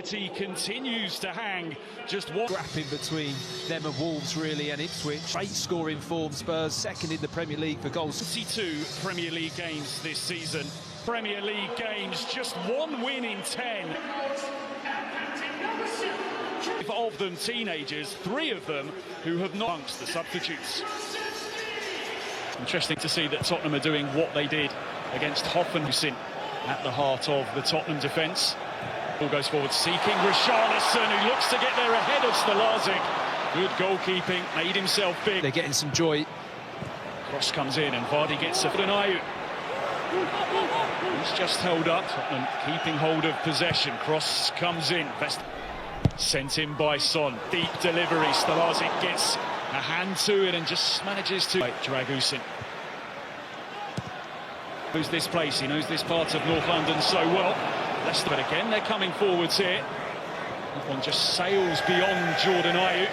anxiety continues to hang. Just one scrapping between them and Wolves, really, and Ipswich. Great scoring form. Spurs second in the Premier League for goals. 22 Premier League games this season. Premier League games, just one win in 10. Of them teenagers, 3 of them who have not amongst the substitutes. Interesting to see that Tottenham are doing what they did against Hoffenheim at the heart of the Tottenham defence. Ball goes forward, seeking Richarlison, who looks to get there ahead of Stalazic. Good goalkeeping, made himself big. They're getting some joy. Cross comes in and Vardy gets a foot and Ayew. He's just held up, Tottenham keeping hold of possession. Cross comes in, sent in by Son. Deep delivery, Stalazic gets a hand to it and just manages to Dragusin. Knows this place, he knows this part of North London so well. Leicester, but again, they're coming forwards here. That one just sails beyond Jordan Ayew.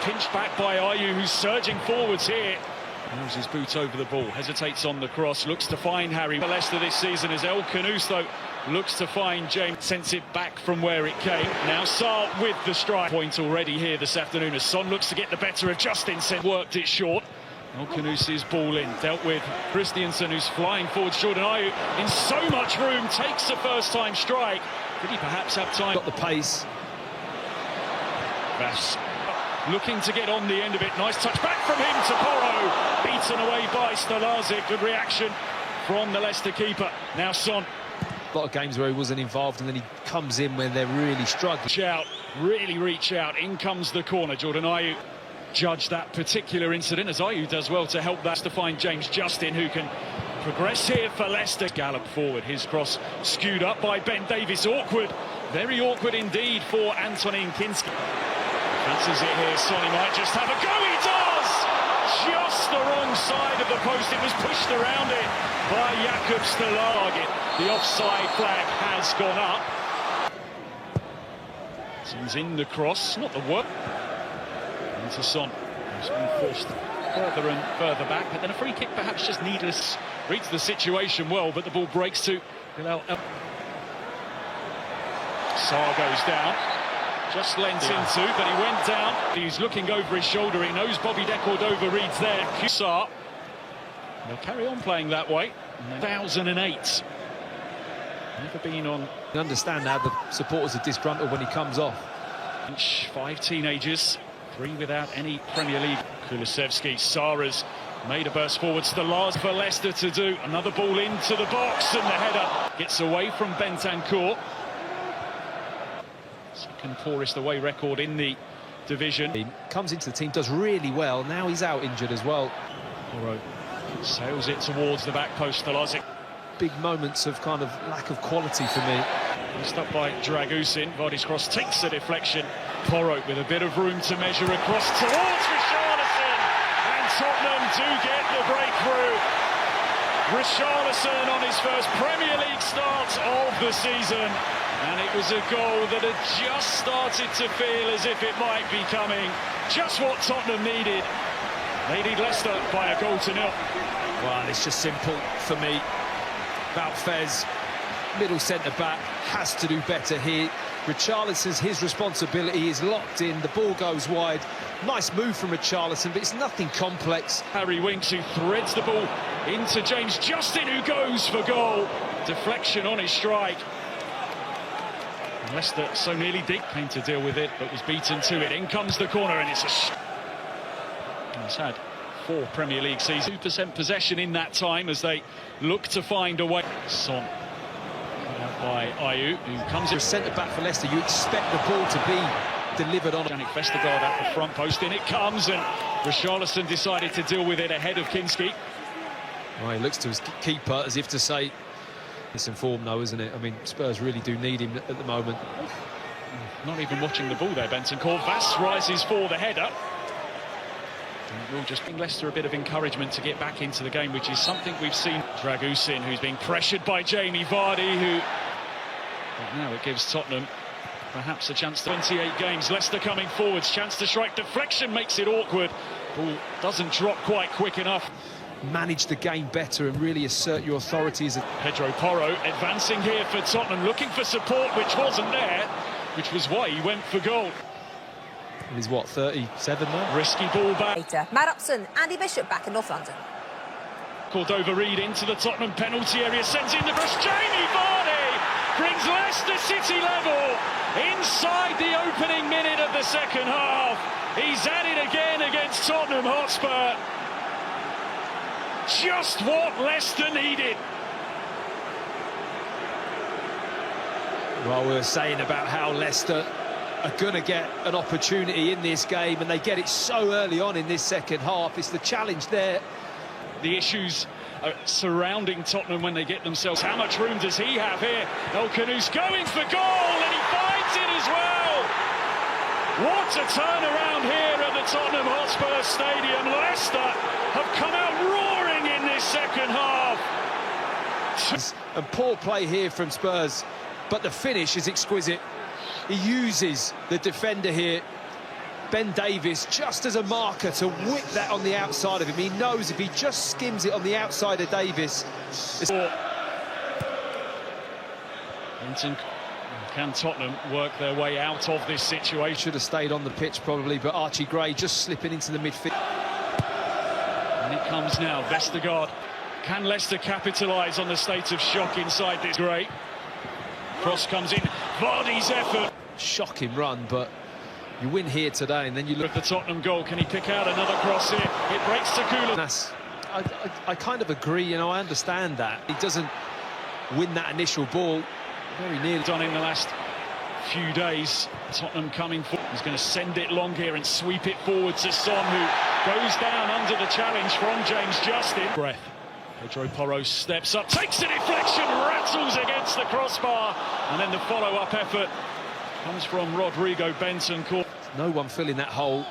Pinched back by Ayew, who's surging forwards here. Moves his boot over the ball, hesitates on the cross, looks to find Harry. For Leicester this season as El Canuso looks to find James, sends it back from where it came. Now Sarr with the strike. Point already here this afternoon as Son looks to get the better of Justin, worked it short. El Canuso's ball in, dealt with Christiansen, who's flying forwards. Jordan Ayew in so much room, takes a first-time strike. Did he perhaps have time? Got the pace. Bass looking to get on the end of it. Nice touch back from him to Porro. Beaten away by Stalazic. Good reaction from the Leicester keeper. Now Son. A lot of games where he wasn't involved and then he comes in when they're really struggling. Really reach out. In comes the corner. Jordan Ayew judged that particular incident, as Ayew does well to help that to find James Justin, who can progress here for Leicester. Gallop forward, his cross skewed up by Ben Davies. Awkward, very awkward indeed for Antonin Kinski. Fancies it here, Sonny might just have a go. He does! Just the wrong side of the post. It was pushed around it by Jakob Stalazic. The offside flag has gone up. Son's in the cross, not the work. Into Son, who's been forced further and further back, but then a free kick perhaps just needless. Reads the situation well, but the ball breaks to Bilal. Sarr goes down, just lent into, but he went down. He's looking over his shoulder, he knows Bobby De Cordova reads there. Sarr, they'll carry on playing that way. 2008. Never been on. You understand now the supporters are disgruntled when he comes off. 5 teenagers. 3 without any Premier League. Kulusevski, Sarr's made a burst forwards. The last for Leicester to do. Another ball into the box and the header gets away from Bentancur. Second poorest away record in the division. He comes into the team, does really well. Now he's out injured as well. Porro sails it towards the back post. Stalazic. Big moments of kind of lack of quality for me. Missed up by Dragusin. Vardy's cross takes a deflection. Porro with a bit of room to measure across towards Richarlison. And Tottenham do get the breakthrough. Richarlison on his first Premier League start of the season. And it was a goal that had just started to feel as if it might be coming. Just what Tottenham needed. They need Leicester by a goal to 0. Well, it's just simple for me. About Fez, middle centre-back, has to do better here. Richarlison's his responsibility, is locked in, the ball goes wide. Nice move from Richarlison, but it's nothing complex. Harry Winks, who threads the ball into James Justin, who goes for goal. Deflection on his strike. And Leicester so nearly came to deal with it, but was beaten to it. In comes the corner, and it's he's had 4 Premier League seasons. 2% possession in that time as they look to find a way. Son. By Ayew, who comes in. Centre-back for Leicester, you expect the ball to be delivered on. Yannick Vestergaard at the front post, in it comes, and Richarlison decided to deal with it ahead of Kinski. Well, he looks to his keeper as if to say, it's in form though, isn't it? I mean, Spurs really do need him at the moment. Not even watching the ball there, Bentancur. Vass rises for the header. And will just bring Leicester a bit of encouragement to get back into the game, which is something we've seen. Dragusin, who's being pressured by Jamie Vardy, who... But now it gives Tottenham perhaps a chance to 28 games. Leicester coming forwards, chance to strike, deflection makes it awkward. Ball doesn't drop quite quick enough. manage the game better and really assert your authority as a... Pedro Porro advancing here for Tottenham, looking for support, which wasn't there, which was why he went for goal. He's what, 37 now? Risky ball back. Matt Upson, Andy Bishop back in North London. Cordova Reid into the Tottenham penalty area, sends in the brush. Jamie Vardy brings Leicester City level inside the opening minute of the second half. He's at it again against Tottenham Hotspur. Just what Leicester needed. Well, we were saying about how Leicester are going to get an opportunity in this game, and they get it so early on in this second half. It's the challenge there. The issues surrounding Tottenham when they get themselves. How much room does he have here? El Khanous going for goal, and he finds it as well. What a turnaround here at the Tottenham Hotspur Stadium. Leicester have come out roaring in this second half. And poor play here from Spurs, but the finish is exquisite. He uses the defender here, Ben Davies, just as a marker to whip that on the outside of him. He knows if he just skims it on the outside of Davies... Can Tottenham work their way out of this situation? Should have stayed on the pitch probably, but Archie Gray just slipping into the midfield. And it comes now, Vestergaard. Can Leicester capitalise on the state of shock inside this? Gray. Cross comes in, Vardy's effort. Shocking run, but you win here today, and then you look at the Tottenham goal. Can he pick out another cross here? It breaks to Kula. I kind of agree, you know, I understand that. He doesn't win that initial ball. Very nearly done in the last few days. Tottenham coming forward. He's going to send it long here and sweep it forward to Son, who goes down under the challenge from James Justin. Breath. Pedro Porro steps up, takes a deflection, rattles against the crossbar, and then the follow-up effort comes from Rodrigo Bentancur. No one filling that hole.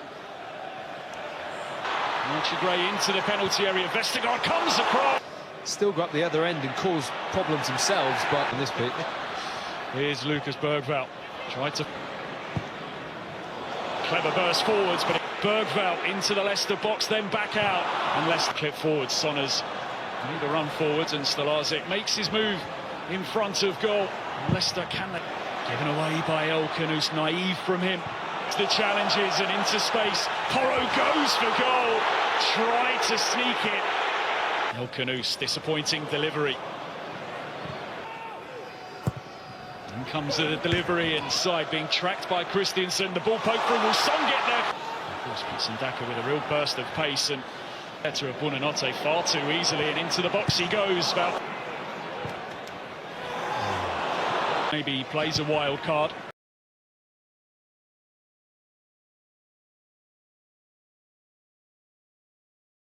Archie Gray into the penalty area. Vestergaard comes across. Still got the other end and caused problems themselves, but in this bit. Here's Lucas Bergvall. Tried to... Clever burst forwards, but Bergvall into the Leicester box, then back out. And Leicester clip forwards. Sonners need a run forwards, and Stalazic makes his move in front of goal. Leicester can they... Given away by El Khanous, naive from him. The challenges and into space. Porro goes for goal. Tried to sneak it. El Khanous, disappointing delivery. In comes the delivery inside, being tracked by Christensen. The ball poked through. Will Son get there? Of course, Pitsandaka with a real burst of pace, and better of Buonanotte far too easily, and into the box he goes. Maybe he plays a wild card.